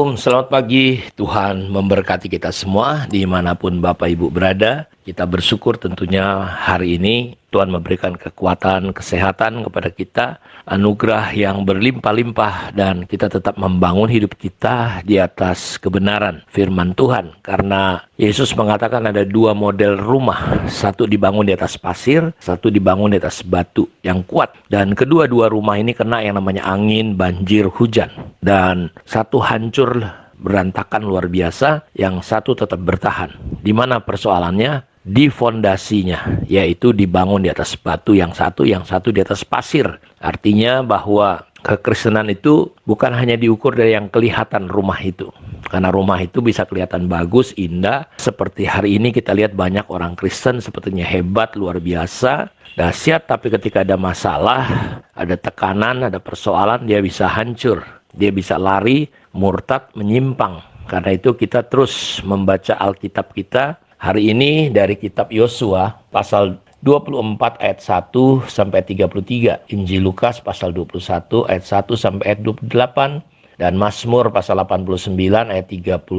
Shalom, selamat pagi. Tuhan memberkati kita semua dimanapun Bapak Ibu berada. Kita bersyukur tentunya hari ini Tuhan memberikan kekuatan, kesehatan kepada kita, anugerah yang berlimpah-limpah, dan kita tetap membangun hidup kita di atas kebenaran firman Tuhan. Karena Yesus mengatakan ada dua model rumah, satu dibangun di atas pasir, satu dibangun di atas batu yang kuat. Dan kedua-dua rumah ini kena yang namanya angin, banjir, hujan. Dan satu hancur berantakan luar biasa, yang satu tetap bertahan. Di mana persoalannya? Di fondasinya, yaitu dibangun di atas batu, yang satu di atas pasir. Artinya bahwa kekristenan itu bukan hanya diukur dari yang kelihatan rumah itu. Karena rumah itu bisa kelihatan bagus, indah. Seperti hari ini kita lihat banyak orang Kristen sepertinya hebat, luar biasa, dahsyat, tapi ketika ada masalah, ada tekanan, ada persoalan, dia bisa hancur. Dia bisa lari, murtad, menyimpang. Karena itu kita terus membaca Alkitab kita. Hari ini dari kitab Yosua pasal 24 ayat 1 sampai 33. Injil Lukas pasal 21 ayat 1 sampai ayat 28. Dan Mazmur pasal 89 ayat 39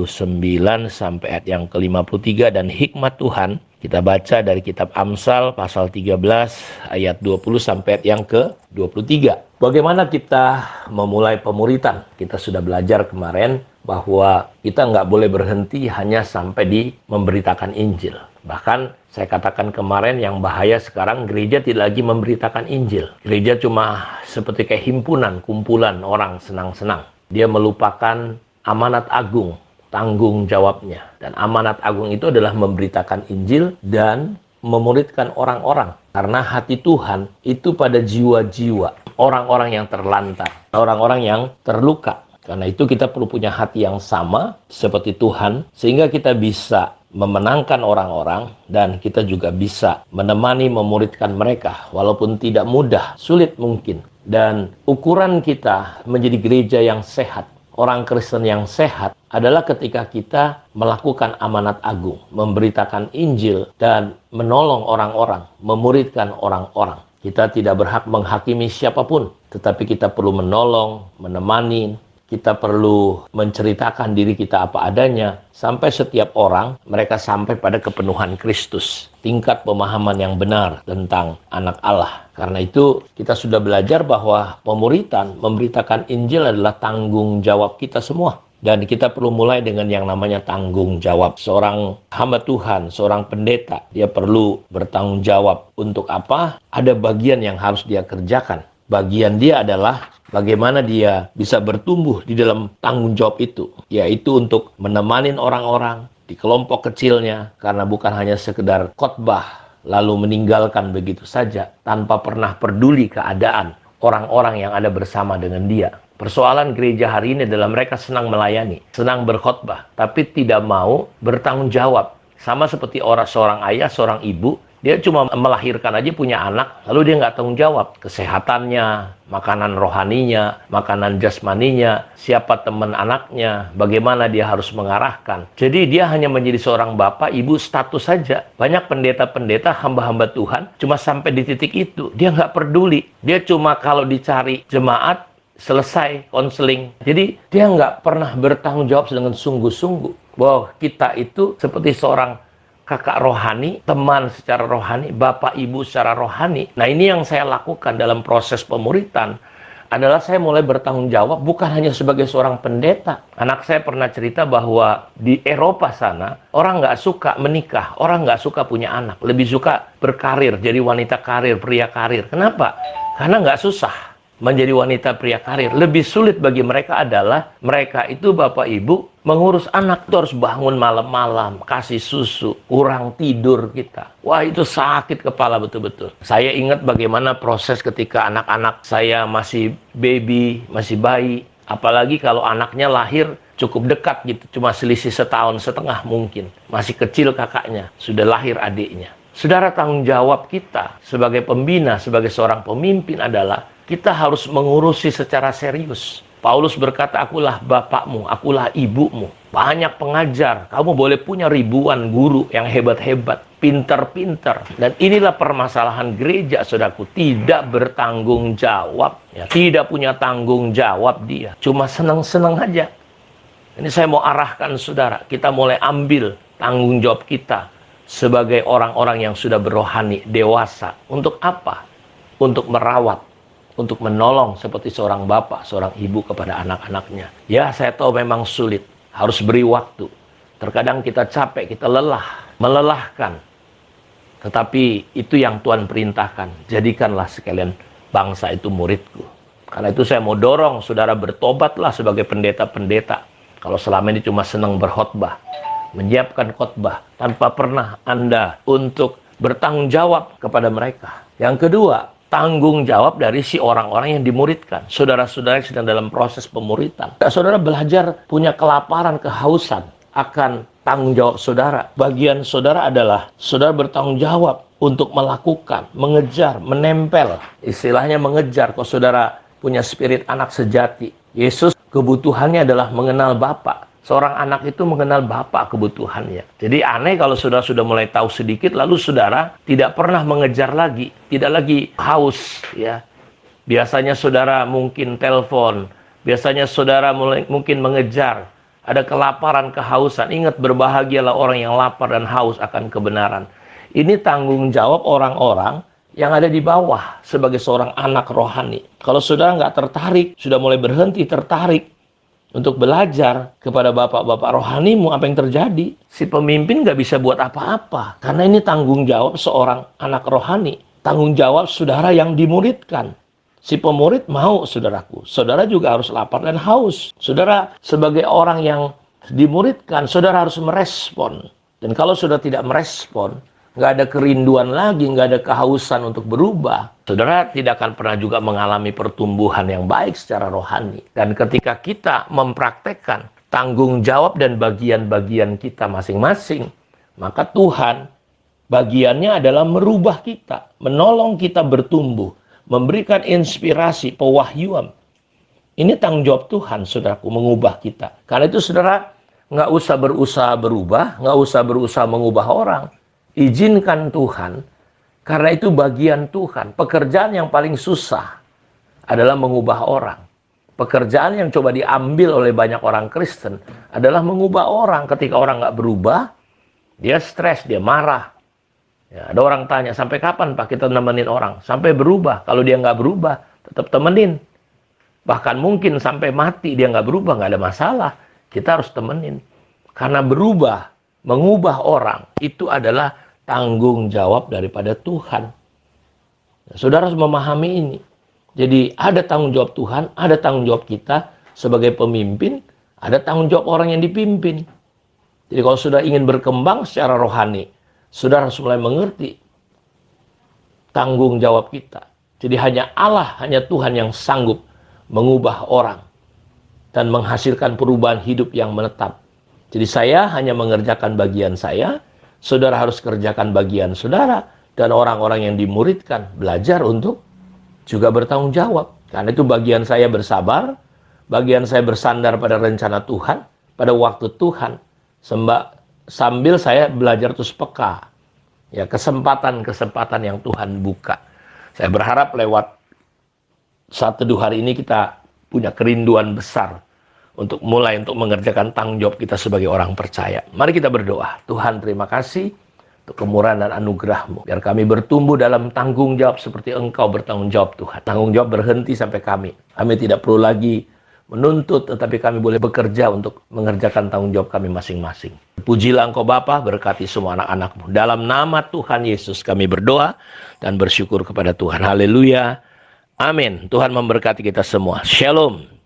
sampai ayat yang ke-53. Dan hikmat Tuhan kita baca dari kitab Amsal pasal 13 ayat 20 sampai ayat yang ke-23. Bagaimana kita memulai pemuritan? Kita sudah belajar kemarin bahwa kita nggak boleh berhenti hanya sampai di memberitakan Injil. Bahkan saya katakan kemarin, yang bahaya sekarang gereja tidak lagi memberitakan Injil. Gereja cuma seperti kayak himpunan, kumpulan orang senang-senang. Dia melupakan amanat agung, tanggung jawabnya. Dan amanat agung itu adalah memberitakan Injil dan memuridkan orang-orang. Karena hati Tuhan itu pada jiwa-jiwa orang-orang yang terlantar, orang-orang yang terluka. Karena itu kita perlu punya hati yang sama seperti Tuhan, sehingga kita bisa memenangkan orang-orang, dan kita juga bisa menemani, memuridkan mereka. Walaupun tidak mudah, sulit mungkin. Dan ukuran kita menjadi gereja yang sehat, orang Kristen yang sehat, adalah ketika kita melakukan amanat agung, memberitakan Injil, dan menolong orang-orang, memuridkan orang-orang. Kita tidak berhak menghakimi siapapun, tetapi kita perlu menolong, menemani. Kita perlu menceritakan diri kita apa adanya, sampai setiap orang mereka sampai pada kepenuhan Kristus, tingkat pemahaman yang benar tentang anak Allah. Karena itu kita sudah belajar bahwa pemuritan, memberitakan Injil adalah tanggung jawab kita semua. Dan kita perlu mulai dengan yang namanya tanggung jawab. Seorang hamba Tuhan, seorang pendeta, dia perlu bertanggung jawab untuk apa? Ada bagian yang harus dia kerjakan. Bagian dia adalah bagaimana dia bisa bertumbuh di dalam tanggung jawab itu, yaitu untuk menemani orang-orang di kelompok kecilnya, karena bukan hanya sekedar khotbah lalu meninggalkan begitu saja tanpa pernah peduli keadaan orang-orang yang ada bersama dengan dia. Persoalan gereja hari ini adalah mereka senang melayani, senang berkhotbah, tapi tidak mau bertanggung jawab. Sama seperti seorang ayah, seorang ibu, dia cuma melahirkan aja, punya anak, lalu dia nggak tanggung jawab kesehatannya, makanan rohaninya, makanan jasmaninya, siapa teman anaknya, bagaimana dia harus mengarahkan. Jadi dia hanya menjadi seorang bapak, ibu, status saja. Banyak pendeta-pendeta, hamba-hamba Tuhan, cuma sampai di titik itu. Dia nggak peduli. Dia cuma kalau dicari jemaat, selesai konseling. Jadi dia nggak pernah bertanggung jawab dengan sungguh-sungguh bahwa kita itu seperti seorang kakak rohani, teman secara rohani, bapak ibu secara rohani. Nah, ini yang saya lakukan dalam proses pemuritan adalah saya mulai bertanggung jawab bukan hanya sebagai seorang pendeta. Anak saya pernah cerita bahwa di Eropa sana orang nggak suka menikah, orang nggak suka punya anak, lebih suka berkarir, jadi wanita karir, pria karir. Kenapa? Karena nggak susah menjadi wanita pria karir. Lebih sulit bagi mereka adalah mereka itu bapak ibu mengurus anak, itu harus bangun malam-malam, kasih susu, kurang tidur kita. Wah, itu sakit kepala betul-betul. Saya ingat bagaimana proses ketika anak-anak saya masih baby, masih bayi. Apalagi kalau anaknya lahir cukup dekat gitu, cuma selisih setahun setengah mungkin. Masih kecil kakaknya, sudah lahir adiknya. Saudara, tanggung jawab kita sebagai pembina, sebagai seorang pemimpin adalah kita harus mengurusi secara serius. Paulus berkata, akulah bapakmu, akulah ibumu. Banyak pengajar, kamu boleh punya ribuan guru yang hebat-hebat, pinter-pinter. Dan inilah permasalahan gereja, saudaraku, tidak bertanggung jawab. Ya, tidak punya tanggung jawab dia, cuma senang-senang aja. Ini saya mau arahkan saudara, kita mulai ambil tanggung jawab kita sebagai orang-orang yang sudah berohani, dewasa. Untuk apa? Untuk merawat, untuk menolong seperti seorang bapak, seorang ibu kepada anak-anaknya. Ya, saya tahu memang sulit, harus beri waktu. Terkadang kita capek, kita lelah, melelahkan. Tetapi itu yang Tuhan perintahkan. Jadikanlah sekalian bangsa itu muridku. Karena itu saya mau dorong saudara bertobatlah sebagai pendeta-pendeta. Kalau selama ini cuma senang berkhotbah, menyiapkan khotbah tanpa pernah Anda untuk bertanggung jawab kepada mereka. Yang kedua, tanggung jawab dari si orang-orang yang dimuridkan. Saudara-saudara yang sedang dalam proses pemuritan. Saudara belajar punya kelaparan, kehausan akan tanggung jawab saudara. Bagian saudara adalah saudara bertanggung jawab untuk melakukan, mengejar, menempel. Istilahnya mengejar. Kalau saudara punya spirit anak sejati, Yesus kebutuhannya adalah mengenal Bapa. Seorang anak itu mengenal Bapa kebutuhannya. Jadi aneh kalau saudara sudah mulai tahu sedikit, lalu saudara tidak pernah mengejar lagi, tidak lagi haus. Ya, biasanya saudara mungkin telepon, biasanya saudara mungkin mengejar. Ada kelaparan, kehausan. Ingat, berbahagialah orang yang lapar dan haus akan kebenaran. Ini tanggung jawab orang-orang yang ada di bawah sebagai seorang anak rohani. Kalau saudara nggak tertarik, sudah mulai berhenti tertarik untuk belajar kepada bapak-bapak rohanimu, apa yang terjadi? Si pemimpin nggak bisa buat apa-apa. Karena ini tanggung jawab seorang anak rohani. Tanggung jawab saudara yang dimuridkan. Si pemurid mau, saudaraku. Saudara juga harus lapar dan haus. Saudara sebagai orang yang dimuridkan, saudara harus merespon. Dan kalau saudara tidak merespon, nggak ada kerinduan lagi, nggak ada kehausan untuk berubah, saudara tidak akan pernah juga mengalami pertumbuhan yang baik secara rohani. Dan ketika kita mempraktekkan tanggung jawab dan bagian-bagian kita masing-masing, maka Tuhan bagiannya adalah merubah kita, menolong kita bertumbuh, memberikan inspirasi, pewahyuan. Ini tanggung jawab Tuhan, saudaraku, mengubah kita. Karena itu saudara nggak usah berusaha berubah, nggak usah berusaha mengubah orang. Izinkan Tuhan, karena itu bagian Tuhan. Pekerjaan yang paling susah adalah mengubah orang. Pekerjaan yang coba diambil oleh banyak orang Kristen adalah mengubah orang. Ketika orang nggak berubah, dia stres, dia marah. Ya, ada orang tanya, sampai kapan Pak kita nemenin orang? Sampai berubah. Kalau dia nggak berubah, tetap temenin. Bahkan mungkin sampai mati dia nggak berubah, nggak ada masalah. Kita harus temenin. Karena berubah, mengubah orang, itu adalah tanggung jawab daripada Tuhan. Nah, saudara harus memahami ini. Jadi ada tanggung jawab Tuhan, ada tanggung jawab kita sebagai pemimpin, ada tanggung jawab orang yang dipimpin. Jadi kalau sudah ingin berkembang secara rohani, saudara harus mulai mengerti tanggung jawab kita. Jadi hanya Allah, hanya Tuhan yang sanggup mengubah orang dan menghasilkan perubahan hidup yang menetap. Jadi saya hanya mengerjakan bagian saya, saudara harus kerjakan bagian saudara, dan orang-orang yang dimuridkan belajar untuk juga bertanggung jawab. Karena itu bagian saya bersabar, bagian saya bersandar pada rencana Tuhan, pada waktu Tuhan, sambil saya belajar terus peka. Ya, kesempatan-kesempatan yang Tuhan buka. Saya berharap lewat saat teduh hari ini kita punya kerinduan besar untuk mulai untuk mengerjakan tanggung jawab kita sebagai orang percaya. Mari kita berdoa. Tuhan, terima kasih untuk kemurahan dan anugerah-Mu. Biar kami bertumbuh dalam tanggung jawab seperti Engkau bertanggung jawab, Tuhan. Tanggung jawab berhenti sampai kami. Kami tidak perlu lagi menuntut, tetapi kami boleh bekerja untuk mengerjakan tanggung jawab kami masing-masing. Pujilah Engkau Bapa, berkati semua anak-anak-Mu. Dalam nama Tuhan Yesus kami berdoa dan bersyukur kepada Tuhan. Haleluya. Amin. Tuhan memberkati kita semua. Shalom.